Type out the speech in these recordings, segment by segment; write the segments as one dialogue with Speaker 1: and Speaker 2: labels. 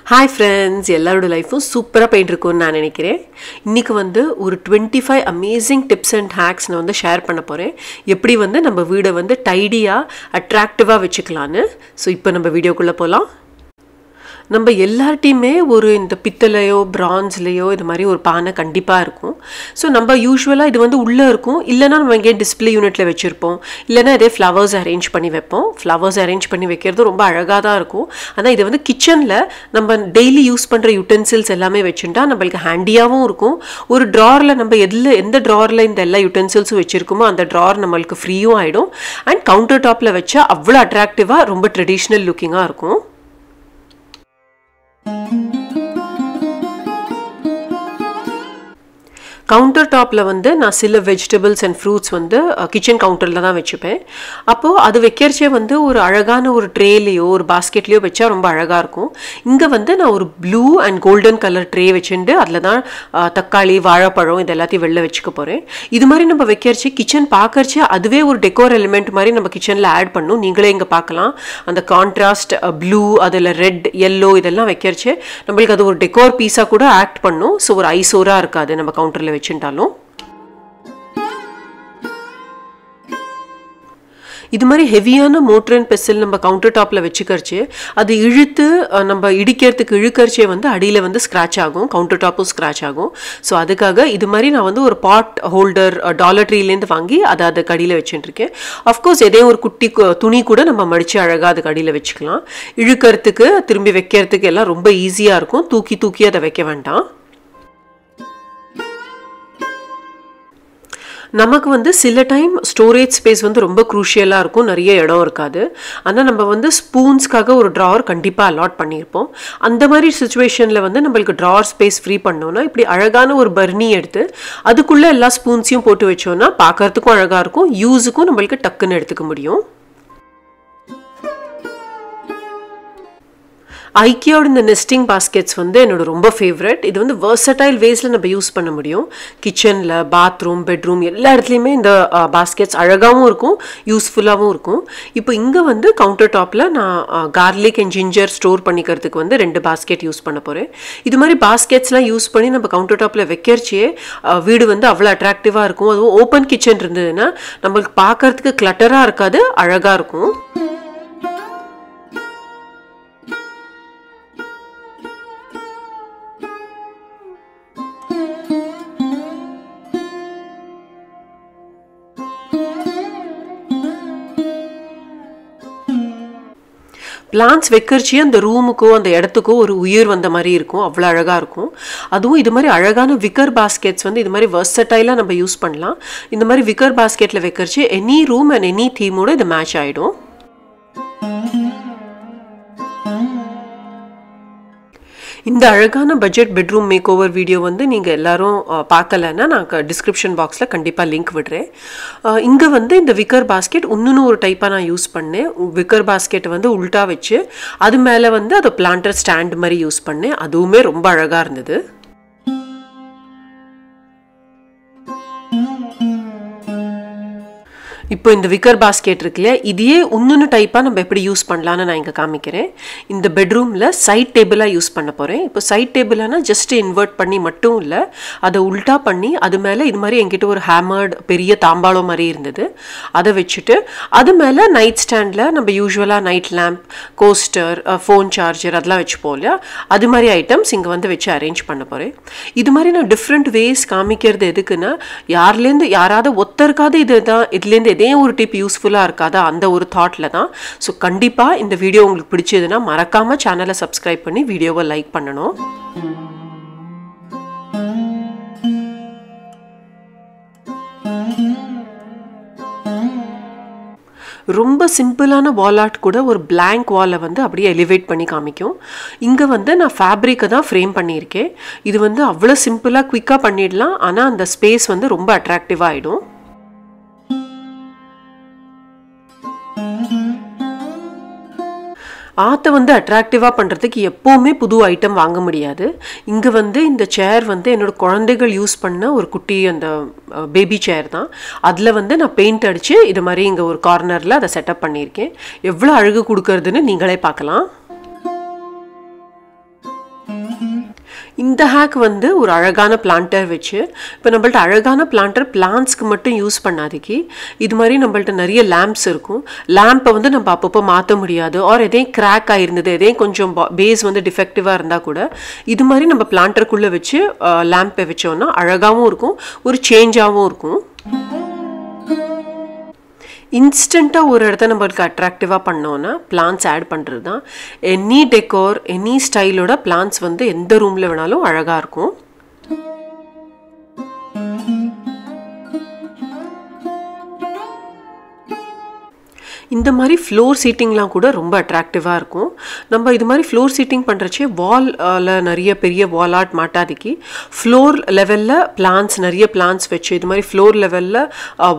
Speaker 1: Hi friends, எல்லாரோட லைஃபும் சூப்பரா போயிட்டு இருக்கும்னு நான் நினைக்கிறேன். இன்னைக்கு வந்து ஒரு 25 amazing tips and hacks நான் வந்து ஷேர் பண்ண போறேன். எப்படி வந்து நம்ம வீடை வந்து டைடியா அட்ராக்டிவா வெச்சுக்கலாம்னு. சோ இப்போ நம்ம வீடியோக்குள்ள போலாம். நம்ம எல்லார்ட்டயுமே ஒரு இந்த பித்தளையோ பிரான்ஸ்லயோ இது மாதிரி ஒரு பானை கண்டிப்பா இருக்கும். சோ நம்ம யூசுவலா இது வந்து உள்ள இருக்கும். இல்லனா நம்ம இங்க டிஸ்ப்ளே யூனிட்ல வெச்சிருப்போம். இல்லனா இதே ஃப்ளவர்ஸ் அரேஞ்ச் பண்ணி வைப்போம். ஃப்ளவர்ஸ் அரேஞ்ச் பண்ணி வைக்கிறது ரொம்ப அழகா தான் இருக்கும். ஆனா இது வந்து கிச்சன்ல நம்ம டெய்லி யூஸ் பண்ற யுட்டென்சில்ஸ் எல்லாமே வெச்சிட்டா நமக்கு ஹேண்டியாவும் இருக்கும். ஒரு டிரார்ல நம்ம எந்த டிரார்ல இந்த எல்லா யுட்டென்சில்ஸும் வெச்சிருக்கோமோ அந்த டிரார் நமக்கு ஃப்ரீயும் ஆயிடும். அண்ட் கவுண்டர் டாப்ல வச்சா அவ்வளவு அட்ராக்டிவா ரொம்ப ட்ரெடிஷனல் லுக்கிங்கா இருக்கும். கவுண்டர் டாப்ல வந்து நான் சில வெஜிடபிள்ஸ் அண்ட் ஃப்ரூட்ஸ் வந்து கிச்சன் கவுண்டர்ல தான் வெச்சுப்பேன். அப்போ அது வைக்கிறச்சே வந்து ஒரு அழகான ஒரு ட்ரேலையோ ஒரு பாஸ்கெட்லயோ வச்சா ரொம்ப அழகா இருக்கும். இங்க வந்து நான் ஒரு blue and golden colour tray வச்சுட்டு அதுல தான் தக்காளி வாழைப்பழம் இது எல்லாத்தையும் வெளில வச்சுக்க போறேன். இது மாதிரி நம்ம வைக்கிறச்சே கிச்சன் பார்க்கறச்சே அதுவே ஒரு டெக்கோர் எலிமெண்ட் மாதிரி நம்ம கிச்சன்ல ஆட் பண்ணும். நீங்களே இங்க பார்க்கலாம் அந்த கான்ட்ராஸ்ட் ப்ளூ அதுல ரெட் yellow இதெல்லாம் வைக்கிறச்சே நம்மளுக்கு அது ஒரு டெக்கோர் பீஸா கூட ஆக்ட் பண்ணும். ஸோ ஒரு ஐசோரா இருக்காது நம்ம கவுண்டர்ல வெச்சிட்டாலும். இது மாதிரி ஹெவியான மோட்டர் அண்ட் பெசில் நம்ம கவுண்டர் டாப்ல வச்சுக்கறச்சே அது இழுத்து நம்ம இழுக்கறச்சே வந்து அடியில வந்து ஸ்கிராச் ஆகும். கவுண்டர் டாப்பும் ஸ்கிராச் ஆகும். ஸோ அதுக்காக இது மாதிரி நான் வந்து ஒரு பாட் ஹோல்டர் டாலர் ட்ரீலேருந்து வாங்கி அதை அதுக்கு அடியில் வச்சுட்டு இருக்கேன். அஃப்கோர்ஸ் எதே ஒரு குட்டி துணி கூட நம்ம மடிச்சு அழகாக அதுக்கு அடியில் வச்சுக்கலாம். இழுக்கிறதுக்கு திரும்பி வைக்கிறதுக்கு எல்லாம் ரொம்ப ஈஸியாக இருக்கும். தூக்கி அதை வைக்க வேண்டாம். நமக்கு வந்து சில டைம் ஸ்டோரேஜ் ஸ்பேஸ் வந்து ரொம்ப குரூஷியலாக இருக்கும். நிறைய இடம் இருக்காது. ஆனால் நம்ம வந்து ஸ்பூன்ஸ்க்காக ஒரு ட்ராவர் கண்டிப்பாக அலாட் பண்ணியிருப்போம். அந்த மாதிரி சுச்சுவேஷனில் வந்து நம்மளுக்கு ட்ராவர் ஸ்பேஸ் ஃப்ரீ பண்ணோன்னா இப்படி அழகான ஒரு பர்னி எடுத்து அதுக்குள்ளே எல்லா ஸ்பூன்ஸையும் போட்டு வச்சோன்னா பார்க்கறதுக்கும் அழகாக இருக்கும். யூஸுக்கும் நம்மளுக்கு டக்குன்னு எடுத்துக்க முடியும். ஐக்கியாவோட இந்த நெஸ்டிங் பாஸ்கெட்ஸ் வந்து என்னோட ரொம்ப ஃபேவரட். இது வந்து வெர்சடைல் வேஸ்ல நம்ம யூஸ் பண்ண முடியும். கிச்சனில் பாத்ரூம் பெட்ரூம் எல்லா இடத்துலையுமே இந்த பாஸ்கெட்ஸ் அழகாகவும் இருக்கும் யூஸ்ஃபுல்லாகவும் இருக்கும். இப்போ இங்கே வந்து கவுண்டர் டாப்பில் நான் கார்லிக் அண்ட் ஜிஞ்சர் ஸ்டோர் பண்ணிக்கிறதுக்கு வந்து 2 பாஸ்கெட் யூஸ் பண்ண போகிறேன். இது மாதிரி பாஸ்கெட்ஸ்லாம் யூஸ் பண்ணி நம்ம கவுண்டர் டாப்பில் வைக்கிறச்சே வீடு வந்து அவ்வளோ அட்ராக்டிவாக இருக்கும். அதுவும் ஓப்பன் கிச்சன் இருந்ததுன்னா நம்மளுக்கு பார்க்கறதுக்கு கிளட்டராக இருக்காது, அழகாக இருக்கும். பிளான்ட்ஸ் வைக்கிறச்சே அந்த ரூமுக்கோ அந்த இடத்துக்கோ ஒரு உயிர் வந்த மாதிரி இருக்கும். அவ்வளோ அழகாக இருக்கும். அதுவும் இது மாதிரி அழகான விக்கர் பாஸ்கெட்ஸ் வந்து இது மாதிரி வெர்சடைலாக நம்ம யூஸ் பண்ணலாம். இந்த மாதிரி விக்கர் பாஸ்கெட்டில் வைக்கிறச்சே எனி ரூம் அண்ட் எனி தீமோட இது மேட்ச் ஆகிடும். இந்த அழகான budget bedroom make over video வந்து நீங்கள் எல்லாரும் பார்க்கலன்னா நான் டிஸ்கிரிப்ஷன் பாக்ஸில் கண்டிப்பாக லிங்க் விடுறேன். இங்கே வந்து இந்த விக்கர் பாஸ்கெட் இன்னொன்று ஒரு டைப்பாக நான் யூஸ் பண்ணேன். விக்கர் பாஸ்கெட் வந்து உல்ட்டா வச்சு அது மேலே வந்து அதை பிளான்டர் ஸ்டாண்ட் மாதிரி யூஸ் பண்ணேன். அதுவுமே ரொம்ப அழகாக இருந்தது. இப்போ இந்த விக்கர் பாஸ்கெட் இருக்குல்லையா, இதையே இன்னொன்று டைப்பாக நம்ம எப்படி யூஸ் பண்ணலான்னு நான் இங்கே காமிக்கிறேன். இந்த பெட்ரூமில் சைட் டேபிளாக யூஸ் பண்ண போகிறேன். இப்போ சைட் டேபிளானா ஜஸ்ட் இன்வெர்ட் பண்ணி மட்டும் இல்லை, அதை உல்ட்டா பண்ணி அது மேலே இது மாதிரி என்கிட்ட ஒரு ஹேமர்டு பெரிய தாம்பாளம் மாதிரி இருந்தது. அதை வச்சுட்டு அது மேலே நைட் ஸ்டாண்டில் நம்ம யூஸ்வலாக night lamp, coaster, phone charger அதெல்லாம் வச்சுப்போம் இல்லையா, அது மாதிரி ஐட்டம்ஸ் இங்கே வந்து வச்சு அரேஞ்ச் பண்ண போகிறேன். இது மாதிரி நான் டிஃப்ரெண்ட் வேஸ் காமிக்கிறது எதுக்குன்னா, யாராவது ஒருத்தருக்காவது இதுலேருந்து இதே ஒரு டிப் யூஸ்ஃபுல்லாக இருக்காதா அந்த ஒரு தாட்டில் தான். ஸோ கண்டிப்பாக இந்த வீடியோ உங்களுக்கு பிடிச்சதுன்னா மறக்காமல் சேனலை சப்ஸ்கிரைப் பண்ணி வீடியோவை லைக் பண்ணணும். ரொம்ப சிம்பிளான வால் ஆர்ட் கூட ஒரு பிளாங்க் வாலை வந்து அப்படியே எலிவேட் பண்ணி காமிக்கும். இங்கே வந்து நான் ஃபேப்ரிக்கை தான் ஃப்ரேம் பண்ணியிருக்கேன். இது வந்து அவ்வளோ சிம்பிளாக குயிக்காக பண்ணிடலாம். ஆனால் அந்த ஸ்பேஸ் வந்து ரொம்ப அட்ராக்டிவாக ஆகிடும். ஆர்ட்டை வந்து அட்ராக்டிவாக பண்ணுறதுக்கு எப்போவுமே புது ஐட்டம் வாங்க முடியாது. இங்கே வந்து இந்த சேர் வந்து என்னோடய குழந்தைகள் யூஸ் பண்ண ஒரு குட்டி அந்த பேபி சேர் தான். அதில் வந்து நான் பெயிண்ட் அடித்து இது மாதிரி இங்கே ஒரு கார்னரில் அதை செட்டப் பண்ணியிருக்கேன். எவ்வளோ அழகு கொடுக்கறதுன்னு நீங்களே பார்க்கலாம். இந்த ஹேக் வந்து ஒரு அழகான பிளான்டர் வச்சு, இப்போ நம்மள்ட்ட அழகான பிளான்ட்ஸ்க்கு மட்டும் யூஸ் பண்ணாதிக்கு இது மாதிரி நம்மள்ட்ட நிறைய லேம்ப்ஸ் இருக்கும். லேம்பை வந்து நம்ம அப்பப்போ மாற்ற முடியாது, ஆர் எதையும் கிராக் ஆகிருந்தது, எதையும் கொஞ்சம் பேஸ் வந்து டிஃபெக்டிவாக இருந்தால் கூட இது மாதிரி நம்ம பிளான்டருக்குள்ளே வச்சு லேம்பை வச்சோன்னா அழகாகவும் இருக்கும், ஒரு சேஞ்சாகவும் இருக்கும். இன்ஸ்டண்ட்டாக ஒரு இடத்த நம்மளுக்கு அட்ராக்டிவாக பண்ணோன்னா பிளான்ட்ஸ் ஆட் பண்ணுறது தான். எனி டெக்கோர், எனி ஸ்டைலோட பிளான்ட்ஸ் வந்து எந்த ரூமில் வேணாலும் அழகாக இருக்கும். இந்த மாதிரி ஃப்ளோர் சீட்டிங்லாம் கூட ரொம்ப அட்ராக்டிவாக இருக்கும். நம்ம இது மாதிரி ஃப்ளோர் சீட்டிங் பண்ணுறச்சே வாலில் நிறைய பெரிய வால் ஆர்ட் மாட்டாதிக்கு ஃப்ளோர் லெவலில் நிறைய பிளான்ட்ஸ் வச்சு இது மாதிரி ஃப்ளோர் லெவலில்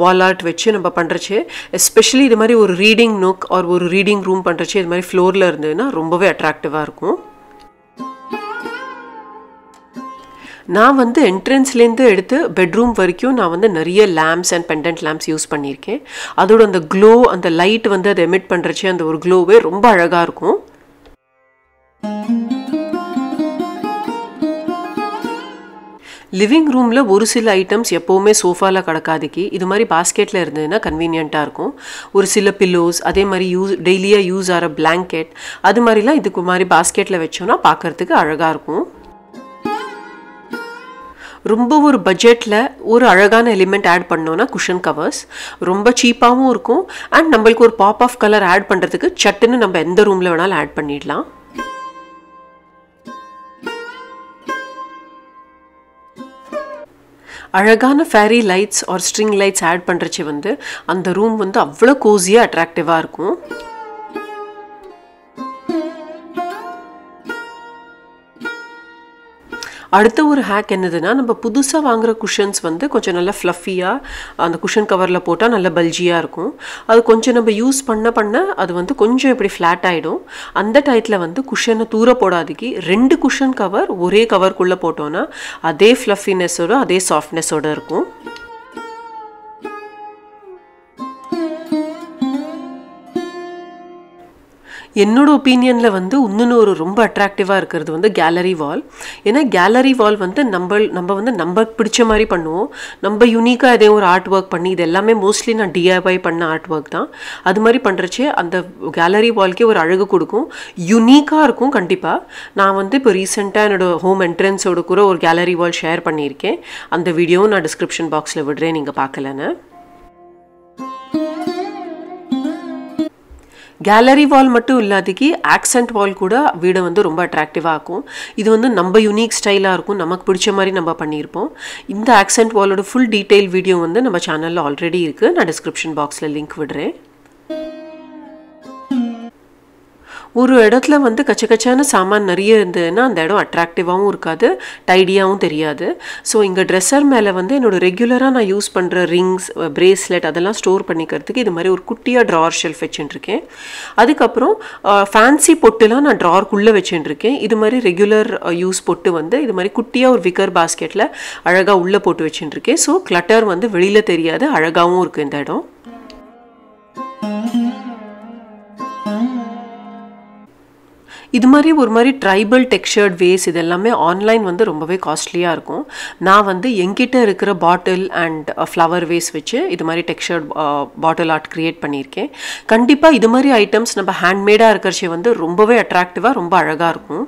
Speaker 1: வால் ஆர்ட் வச்சு நம்ம பண்ணுறச்சே, எஸ்பெஷலி இது மாதிரி ஒரு ரீடிங் நோக் ஆர் ஒரு ரீடிங் ரூம் பண்ணுறச்சே இது மாதிரி ஃப்ளோரில் இருந்ததுன்னா ரொம்பவே அட்ராக்டிவாக இருக்கும். நான் வந்து என்ட்ரன்ஸ்லேருந்து எடுத்து பெட்ரூம் வரைக்கும் நான் வந்து நிறைய lamps and pendant lamps use பண்ணியிருக்கேன். அதோட அந்த க்ளோ, அந்த லைட் வந்து அதை எமிட் பண்ணுறச்சு அந்த ஒரு க்ளோவே ரொம்ப அழகாக இருக்கும். லிவிங் ரூமில் ஒரு சில ஐட்டம்ஸ் எப்போவுமே சோஃபாவில் கிடக்காதுக்கு இது மாதிரி பாஸ்கெட்டில் இருந்ததுன்னா கன்வீனியண்ட்டாக இருக்கும். ஒரு சில பில்லோஸ், அதே மாதிரி டெய்லியாக யூஸ் ஆகிற பிளாங்கெட், அது மாதிரிலாம் இதுக்கு மாதிரி பாஸ்கெட்டில் வச்சோன்னா பார்க்குறதுக்கு அழகாக இருக்கும். ரொம்ப ஒரு பட்ஜெட்டில் ஒரு அழகான எலிமெண்ட் ஆட் பண்ணோன்னா குஷன் கவர்ஸ் ரொம்ப சீப்பாகவும் இருக்கும். அண்ட் நம்மளுக்கு ஒரு பாப் ஆஃப் கலர் ஆட் பண்ணுறதுக்கு சட்டுன்னு நம்ம எந்த ரூமில் வேணாலும் ஆட் பண்ணிடலாம். அழகான fairy lights or string lights add பண்ணுறச்சு வந்து அந்த ரூம் வந்து அவ்வளோ கோஸியாக அட்ராக்டிவாக இருக்கும். அடுத்த ஒரு ஹேக் என்னதுன்னா, நம்ம புதுசாக வாங்குகிற குஷன்ஸ் வந்து கொஞ்சம் நல்லா ஃப்ளஃபியாக அந்த குஷன் கவரில் போட்டால் நல்ல பல்ஜியாக இருக்கும். அது கொஞ்சம் நம்ம யூஸ் பண்ண அது வந்து கொஞ்சம் இப்படி ஃப்ளாட் ஆகிடும். அந்த டயத்தில் வந்து குஷனை தூர போடாதுக்கு 2 குஷன் கவர் ஒரே கவருக்குள்ளே போட்டோன்னா அதே ஃப்ளஃபினஸோட அதே சாஃப்ட்னஸோடு இருக்கும். என்னோட ஒப்பீனியனில் வந்து இன்னொன்று ஒரு ரொம்ப அட்ராக்டிவாக இருக்கிறது வந்து கேலரி வால். ஏன்னா கேலரி வால் வந்து நம்ம பிடிச்ச மாதிரி பண்ணுவோம். நம்ம யூனிக்காக எதையும் ஒரு ஆர்ட் ஒர்க் பண்ணி, இது எல்லாமே மோஸ்ட்லி நான் DIY பண்ண ஆர்ட் ஒர்க் தான். அது மாதிரி பண்ணுறச்சே அந்த கேலரி வால்க்கே ஒரு அழகு கொடுக்கும், யூனிக்காக இருக்கும். கண்டிப்பாக நான் வந்து இப்போ ரீசெண்டாக என்னோடய ஹோம் என்ட்ரன்ஸோட கூட ஒரு கேலரி வால் ஷேர் பண்ணியிருக்கேன். அந்த வீடியோவும் நான் டிஸ்கிரிப்ஷன் பாக்ஸில் விடுறேன், நீங்கள் பார்க்கலன்னு. கேலரி வால் மட்டும் இல்லாதக்கு ஆக்சென்ட் வால் கூட வீடை வந்து ரொம்ப அட்ராக்டிவாக இருக்கும். இது வந்து நம்ம யூனிக் ஸ்டைலாக இருக்கும், நமக்கு பிடிச்ச மாதிரி நம்ம பண்ணியிருப்போம். இந்த ஆக்சென்ட் வாலோட ஃபுல் டீட்டெயில் வீடியோ வந்து நம்ம சேனலில் ஆல்ரெடி இருக்குது, நான் டிஸ்கிரிப்ஷன் பாக்ஸில் லிங்க் விடுறேன். ஒரு இடத்துல வந்து கச்சக்கச்சான சாமான் நிறைய இருந்ததுன்னா அந்த இடம் அட்ராக்டிவாகவும் இருக்காது, டைடியாகவும் தெரியாது. ஸோ இங்கே ட்ரெஸ்ஸர் மேலே வந்து என்னோடய ரெகுலராக நான் யூஸ் பண்ணுற ரிங்ஸ், பிரேஸ்லெட் அதெல்லாம் ஸ்டோர் பண்ணிக்கிறதுக்கு இது மாதிரி ஒரு குட்டியாக ட்ரார் ஷெல்ஃப் வச்சுட்டுருக்கேன். அதுக்கப்புறம் ஃபேன்சி பொட்டுலாம் நான் ட்ரார்க்குள்ளே வச்சுட்டுருக்கேன். இது மாதிரி ரெகுலர் யூஸ் பொட்டு வந்து இது மாதிரி குட்டியாக ஒரு விக்கர் பாஸ்கெட்டில் அழகாக உள்ளே போட்டு வச்சுட்டுருக்கேன். ஸோ கிளட்டர் வந்து வெளியில் தெரியாது, அழகாகவும் இருக்குது இந்த இடம். இது மாதிரி ஒரு மாதிரி ட்ரைபல் டெக்ஸ்சர்ட் வேஸ் இது எல்லாமே ஆன்லைன் வந்து ரொம்பவே காஸ்ட்லியாக இருக்கும். நான் வந்து என்கிட்ட இருக்கிற பாட்டில் அண்ட் ஃப்ளவர் வேஸ் வச்சு இது மாதிரி டெக்ஸ்சர்ட் பாட்டில் ஆர்ட் க்ரியேட் பண்ணியிருக்கேன். கண்டிப்பாக இது மாதிரி ஐட்டம்ஸ் நம்ம ஹேண்ட்மேடாக இருக்கிறச்சே வந்து ரொம்பவே அட்ராக்டிவாக ரொம்ப அழகாக இருக்கும்.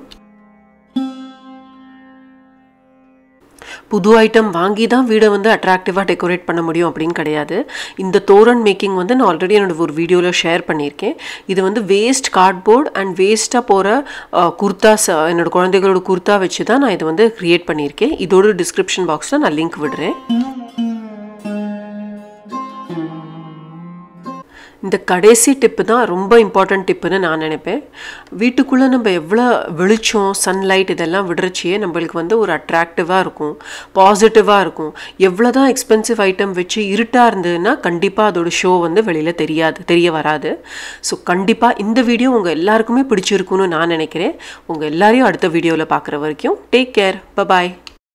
Speaker 1: புது ஐட்டம் வாங்கி தான் வீடை வந்து அட்ராக்டிவாக டெக்கரேட் பண்ண முடியும் அப்படின்னு கிடையாது. இந்த தோரண் மேக்கிங் வந்து நான் ஆல்ரெடி என்னோட ஒரு வீடியோவில் ஷேர் பண்ணியிருக்கேன். இது வந்து வேஸ்ட் கார்ட்போர்ட் அண்ட் வேஸ்ட்டாக போகிற குர்தாஸ், என்னோடய குழந்தைகளோட குர்தா வச்சு தான் நான் இதை வந்து க்ரியேட் பண்ணியிருக்கேன். இதோட டிஸ்கிரிப்ஷன் பாக்ஸில் நான் லிங்க் விடுறேன். இந்த கடைசி டிப்பு தான் ரொம்ப இம்பார்ட்டன்ட் டிப்புன்னு நான் நினைப்பேன். வீட்டுக்குள்ளே நம்ம எவ்வளோ வெளிச்சம், சன்லைட் இதெல்லாம் விடுறச்சியே நம்மளுக்கு வந்து ஒரு அட்ராக்டிவாக இருக்கும், பாசிட்டிவாக இருக்கும். எவ்வளோ தான் எக்ஸ்பென்சிவ் ஐட்டம் வச்சு இருட்டாக இருந்ததுன்னா கண்டிப்பாக அதோட ஷோ வந்து வெளியில் தெரிய வராது. ஸோ கண்டிப்பாக இந்த வீடியோ உங்கள் எல்லாருக்குமே பிடிச்சிருக்குன்னு நான் நினைக்கிறேன். உங்கள் எல்லாரையும் அடுத்த வீடியோவில் பார்க்குற வரைக்கும் டேக் கேர், பபாய்.